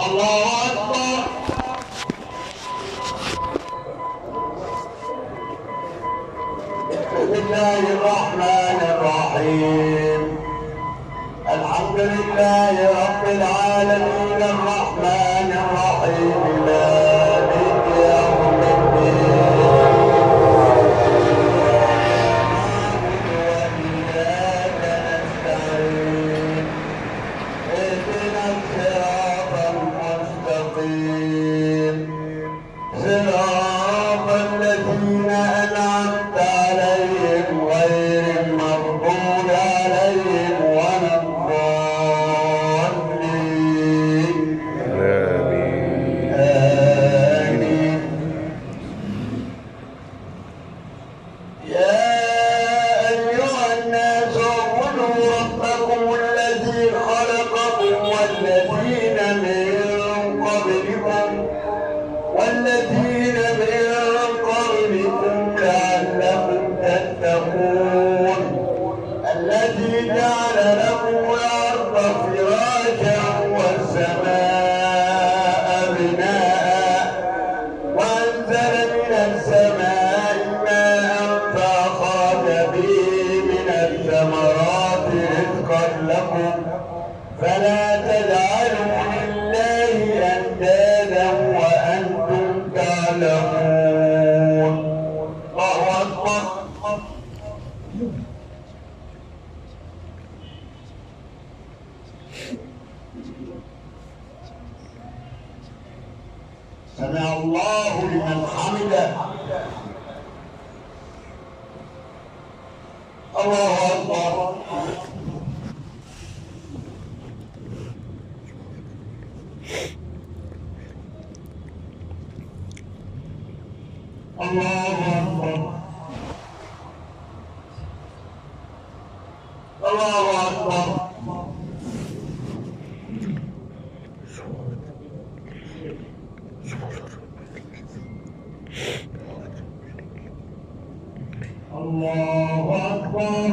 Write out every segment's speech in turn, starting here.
الله أكبر. بسم الله الرحمن الرحيم. الحمد لله رب العالمين الرحمن الرحيم مالك يوم الدين. وإياك نستعين. اهدنا الصراط المستقيم صراط الذين أنعمت عليهم غير المغضوب عليهم ولا الضالين. آمين. يا أيها الناس اعبدوا ربكم الذي خلقكم والذين من قبلكم لعلكم تتقون. الذي جعل لكم الأرض فراشا والسماء بناء وأنزل من السماء ماء فأخرج به من الثمرات رزقا لكم فلا تجعلوا لله أندادا وأنتم تعلمون. الله أكبر. سمع الله لمن حمده. الله أكبر. الله أكبر. الله أكبر. الله أكبر.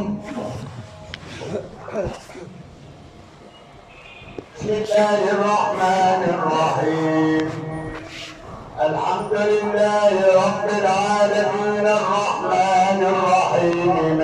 بسم الله الرحمن الرحيم. الحمد لله رب العالمين الرحمن الرحيم